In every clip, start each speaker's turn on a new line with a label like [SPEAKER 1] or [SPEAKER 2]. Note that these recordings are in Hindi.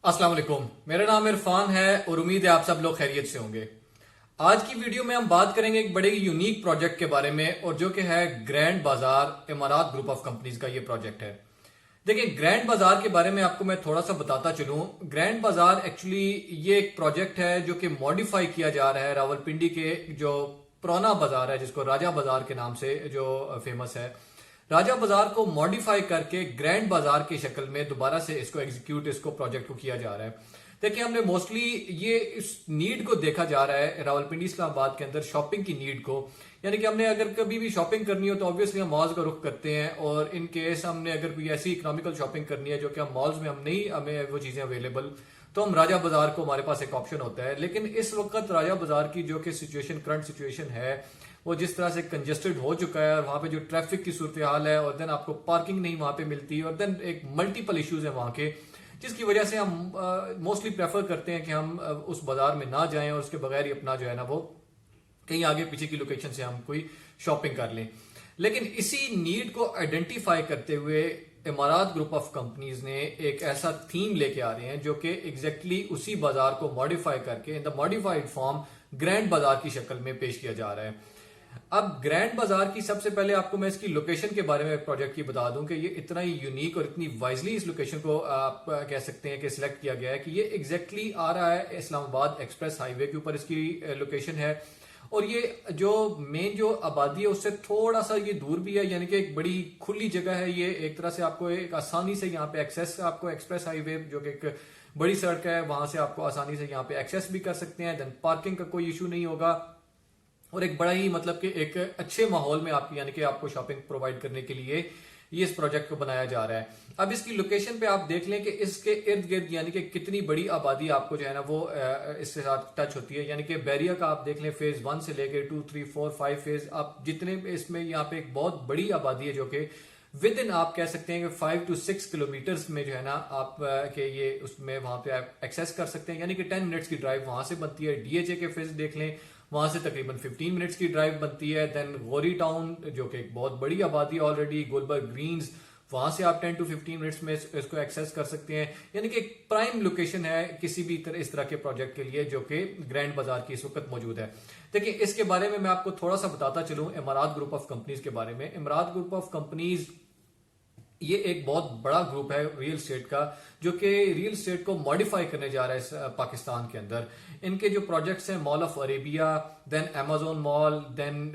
[SPEAKER 1] अस्सलाम वालेकुम। मेरा नाम इरफान है और उम्मीद है आप सब लोग खैरियत से होंगे। आज की वीडियो में हम बात करेंगे एक बड़े यूनिक प्रोजेक्ट के बारे में और जो कि है ग्रैंड बाजार इमारात ग्रुप ऑफ कंपनीज का ये प्रोजेक्ट है। देखिए, ग्रैंड बाजार के बारे में आपको मैं थोड़ा सा बताता चलूं। ग्रैंड बाजार एक्चुअली ये एक प्रोजेक्ट है जो कि मॉडिफाई किया जा रहा है रावलपिंडी के जो पुराना बाजार है जिसको राजा बाजार के नाम से जो फेमस है, राजा बाजार को मॉडिफाई करके ग्रैंड बाजार की शक्ल में दोबारा से इसको प्रोजेक्ट को किया जा रहा है। देखिए, हमने मोस्टली ये इस नीड को देखा जा रहा है रावलपिंडी इस्लामाबाद के अंदर, शॉपिंग की नीड को। यानी कि हमने अगर कभी भी शॉपिंग करनी हो तो ऑब्वियसली हम मॉल्स का रुख करते हैं, और इन केस हमने अगर कोई ऐसी इकोनॉमिकल शॉपिंग करनी है जो कि हम मॉल्स में हम नहीं हमें वो चीजें अवेलेबल, तो हम राजा बाजार को हमारे पास एक ऑप्शन होता है। लेकिन इस वक्त राजा बाजार की जो कि सिचुएशन करंट सिचुएशन है वो जिस तरह से कंजेस्टेड हो चुका है, और वहां पे जो ट्रैफिक की सूरत हाल है, और देन आपको पार्किंग नहीं वहां पे मिलती, और देन एक मल्टीपल इश्यूज है वहां के, जिसकी वजह से हम मोस्टली प्रेफर करते हैं कि हम उस बाजार में ना जाएं और उसके बगैर ही अपना जो है ना वो कहीं आगे पीछे की लोकेशन से हम कोई शॉपिंग कर लें। लेकिन इसी नीड को आइडेंटिफाई करते हुए इमारात ग्रुप ऑफ कंपनीज ने एक ऐसा थीम लेके आ रहे हैं जो कि एग्जैक्टली उसी बाजार को मॉडिफाई करके in the modified form grand बाजार की शक्ल में पेश किया जा रहा है। अब ग्रैंड बाजार की सबसे पहले आपको मैं इसकी लोकेशन के बारे में प्रोजेक्ट की बता दूं कि ये इतना ही यूनिक और इतनी वाइजली इस लोकेशन को आप कह सकते हैं कि सिलेक्ट किया गया है कि ये एग्जैक्टली आ रहा है इस्लामाबाद एक्सप्रेस हाईवे के ऊपर इसकी लोकेशन है। और ये जो मेन जो आबादी है उससे थोड़ा सा ये दूर भी है, यानी कि एक बड़ी खुली जगह है। ये एक तरह से आपको एक आसानी से यहाँ पे एक्सेस, आपको एक्सप्रेस हाईवे जो कि एक बड़ी सड़क है वहां से आपको आसानी से यहाँ पे एक्सेस भी कर सकते हैं। देन पार्किंग का कोई इशू नहीं होगा, और एक बड़ा ही मतलब कि एक अच्छे माहौल में आप यानी कि आपको शॉपिंग प्रोवाइड करने के लिए ये इस प्रोजेक्ट को बनाया जा रहा है। अब इसकी लोकेशन पे आप देख लें कि इसके इर्द गिर्द यानी कि कितनी बड़ी आबादी आपको जो है ना वो इसके साथ टच होती है। यानी कि बैरिया का आप देख लें फेज 1 से लेके 2, 3, 4, 5 फेज, आप जितने इसमें यहाँ पे एक बहुत बड़ी आबादी है जो कि विद इन आप कह सकते हैं कि 5 to 6 किलोमीटर्स में जो है ना आप के ये उसमें वहां पे आप एक्सेस कर सकते हैं। यानी कि 10 मिनट्स की ड्राइव वहां से बनती है। डीएचए के फेज देख लें, वहां से तकरीबन 15 मिनट्स की ड्राइव बनती है। देन गौरी टाउन जो कि एक बहुत बड़ी आबादी ऑलरेडी, गुलबर्ग ग्रीन्स, वहां से आप 10 to 15 मिनट्स में इसको एक्सेस कर सकते हैं। यानी कि एक प्राइम लोकेशन है किसी भी इस तरह के प्रोजेक्ट के लिए जो कि ग्रैंड बाजार की इस वक्त मौजूद है। देखिए, इसके बारे में मैं आपको थोड़ा सा बताता चलूं इमारात ग्रुप ऑफ कंपनीज के बारे में। इमारात ग्रुप ऑफ कंपनीज ये एक बहुत बड़ा ग्रुप है रियल एस्टेट का, जो कि रियल एस्टेट को मॉडिफाई करने जा रहा है पाकिस्तान के अंदर। इनके जो प्रोजेक्ट्स हैं, mall of Arabia, then Amazon mall, then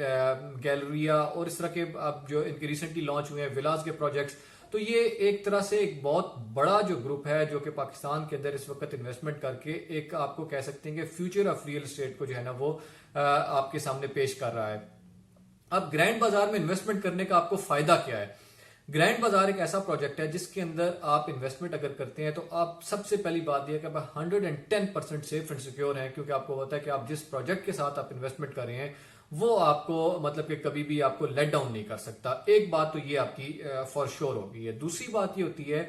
[SPEAKER 1] Galleria, और इस तरह के अब जो इनके रिसेंटली लॉन्च हुए हैं विलास के प्रोजेक्ट्स, तो ये एक तरह से एक बहुत बड़ा जो ग्रुप है जो कि पाकिस्तान के अंदर इस वक्त इन्वेस्टमेंट करके एक आपको कह सकते हैं कि फ्यूचर ऑफ रियल एस्टेट को जो है ना वो आपके सामने पेश कर रहा है। अब ग्रैंड बाजार में इन्वेस्टमेंट करने का आपको फायदा क्या है? ग्रैंड बाजार एक ऐसा प्रोजेक्ट है जिसके अंदर आप इन्वेस्टमेंट अगर करते हैं तो आप सबसे पहली बात यह कि आप 110% सेफ एंड सिक्योर हैं, क्योंकि आपको पता है कि आप जिस प्रोजेक्ट के साथ आप इन्वेस्टमेंट कर रहे हैं वो आपको मतलब कि कभी भी आपको लेट डाउन नहीं कर सकता। एक बात तो ये आपकी फॉर श्योर होगी है। दूसरी बात ये होती है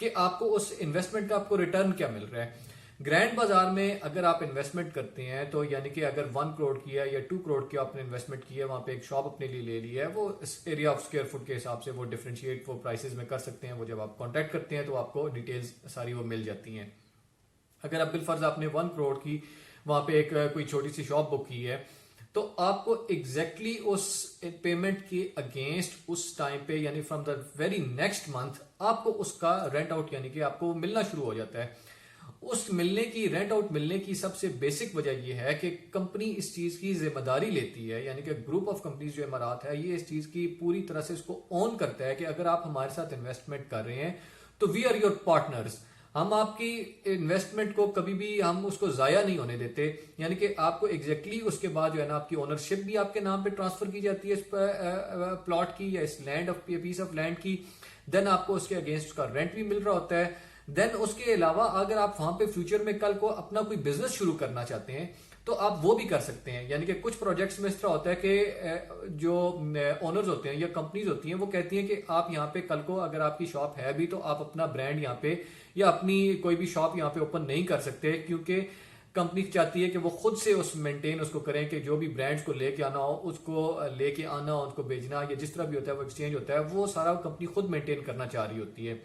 [SPEAKER 1] कि आपको उस इन्वेस्टमेंट का आपको रिटर्न क्या मिल रहा है। ग्रैंड बाजार में अगर आप इन्वेस्टमेंट करते हैं तो यानी कि अगर 1 करोड़ की है या 2 करोड़ की आपने इन्वेस्टमेंट की है, वहां पे एक शॉप अपने लिए ले ली है, वो इस एरिया ऑफ स्क्वायर फुट के हिसाब से वो डिफरेंशिएट वो प्राइसेस में कर सकते हैं। वो जब आप कॉन्टैक्ट करते हैं तो आपको डिटेल्स सारी वो मिल जाती हैं। अगर अब बिलफर्ज आपने 1 करोड़ की वहां पे एक कोई छोटी सी शॉप बुक की है, तो आपको एग्जैक्टली उस पेमेंट के अगेंस्ट उस टाइम पे यानी from the very next month आपको उसका रेंट आउट यानी कि आपको मिलना शुरू हो जाता है। उस मिलने की रेंट आउट मिलने की सबसे बेसिक वजह यह है कि कंपनी इस चीज की जिम्मेदारी लेती है, यानी कि ग्रुप ऑफ कंपनीज जो इमारात है ये इस चीज की पूरी तरह से इसको ऑन करता है कि अगर आप हमारे साथ इन्वेस्टमेंट कर रहे हैं तो वी आर योर पार्टनर्स। हम आपकी इन्वेस्टमेंट को कभी भी हम उसको जाया नहीं होने देते। यानी कि आपको एग्जैक्टली उसके बाद जो है ना आपकी ओनरशिप भी आपके नाम पे ट्रांसफर की जाती है इस प्लॉट की या इस land of peace of land की। देन आपको उसके अगेंस्ट का रेंट भी मिल रहा होता है। देन उसके अलावा अगर आप वहां पे फ्यूचर में कल को अपना कोई बिजनेस शुरू करना चाहते हैं तो आप वो भी कर सकते हैं। यानी कि कुछ प्रोजेक्ट्स में इस तरह होता है कि जो ओनर्स होते हैं या कंपनीज होती हैं वो कहती हैं कि आप यहाँ पे कल को अगर आपकी शॉप है भी तो आप अपना ब्रांड यहाँ पे या अपनी कोई भी शॉप यहाँ पे ओपन नहीं कर सकते, क्योंकि कंपनी चाहती है कि वो खुद से उस मेंटेन उसको करें कि जो भी ब्रांड्स को लेके आना हो उसको लेके आना, उसको बेचना या जिस तरह भी होता है वो एक्सचेंज होता है वो सारा कंपनी खुद मेंटेन करना चाह रही होती है।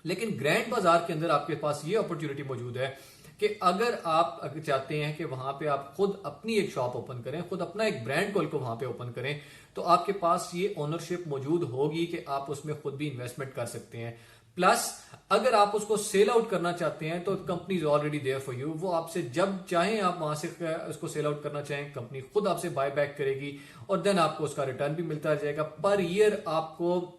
[SPEAKER 1] लेकिन ग्रैंड बाजार के अंदर आपके पास ये अपॉर्चुनिटी मौजूद है कि अगर आप चाहते हैं कि वहां पे आप खुद अपनी एक शॉप ओपन करें, खुद अपना एक ब्रांड को वहां पे ओपन करें, तो आपके पास ये ओनरशिप मौजूद होगी कि आप उसमें खुद भी इन्वेस्टमेंट कर सकते हैं। प्लस अगर आप उसको सेल आउट करना चाहते हैं तो company is already there for you. वो आपसे जब चाहें आप वहां से उसको सेल आउट करना चाहें, कंपनी खुद आपसे बाय बैक करेगी और देन आपको उसका रिटर्न भी मिलता जाएगा। पर ईयर आपको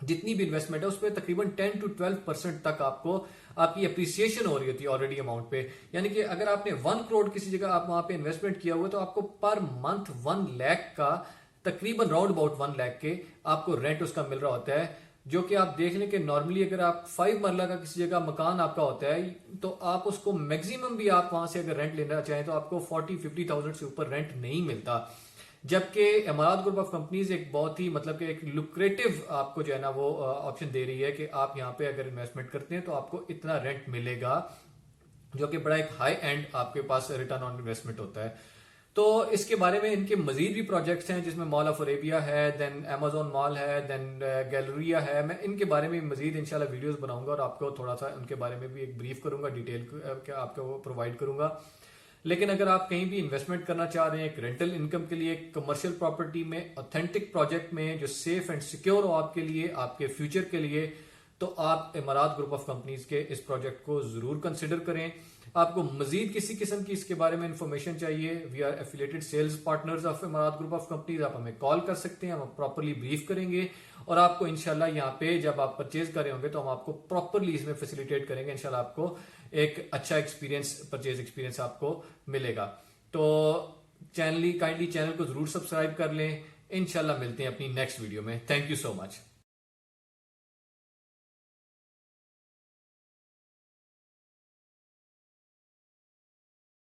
[SPEAKER 1] जितनी भी इन्वेस्टमेंट है उस पर तकरीबन 10 to 12% तक आपको आपकी अप्रिसिएशन हो रही होती है ऑलरेडी अमाउंट पे। यानी कि अगर आपने 1 करोड़ किसी जगह आप वहां पे इन्वेस्टमेंट किया हुआ है तो आपको पर मंथ 1 लाख का तकरीबन राउंड अबाउट 1 लाख के आपको रेंट उसका मिल रहा होता है। जो कि आप देख लें कि नॉर्मली अगर आप 5 मरला का किसी जगह मकान आपका होता है तो आप उसको मैक्सिमम भी आप वहां से अगर रेंट लेना चाहें तो आपको 40-50,000 से ऊपर रेंट नहीं मिलता। जबकि इमारात ग्रुप ऑफ कंपनीज एक बहुत ही मतलब कि एक लुक्रेटिव आपको जो है ना वो ऑप्शन दे रही है कि आप यहाँ पे अगर इन्वेस्टमेंट करते हैं तो आपको इतना रेंट मिलेगा, जो कि बड़ा एक हाई एंड आपके पास रिटर्न ऑन इन्वेस्टमेंट होता है। तो इसके बारे में इनके मजीद भी प्रोजेक्ट्स हैं जिसमें मॉल ऑफ अरेबिया है, देन अमेजोन मॉल है, देन गैलरिया है। मैं इनके बारे में मजीद इंशाल्लाह वीडियोस बनाऊंगा और आपको थोड़ा सा उनके बारे में भी एक ब्रीफ करूंगा, डिटेल आपको प्रोवाइड करूंगा। लेकिन अगर आप कहीं भी इन्वेस्टमेंट करना चाह रहे हैं एक रेंटल इनकम के लिए, कमर्शियल प्रॉपर्टी में, ऑथेंटिक प्रोजेक्ट में जो सेफ एंड सिक्योर हो आपके लिए, आपके फ्यूचर के लिए, तो आप इमारात ग्रुप ऑफ कंपनीज के इस प्रोजेक्ट को जरूर कंसिडर करें। आपको मजीद किसी किस्म की इसके बारे में इंफॉर्मेशन चाहिए, we are affiliated sales partners of Imarat group of companies. आप हमें कॉल कर सकते हैं, हम प्रॉपरली ब्रीफ करेंगे और आपको इंशाल्लाह यहाँ पे जब आप परचेज कर रहे होंगे तो हम आपको प्रॉपरली इसमें फैसिलिटेट करेंगे। इंशाल्लाह आपको एक अच्छा एक्सपीरियंस, परचेज एक्सपीरियंस आपको मिलेगा। तो काइंडली चैनल को जरूर सब्सक्राइब कर लें। इंशाल्लाह मिलते हैं अपनी नेक्स्ट वीडियो में। Thank you so much.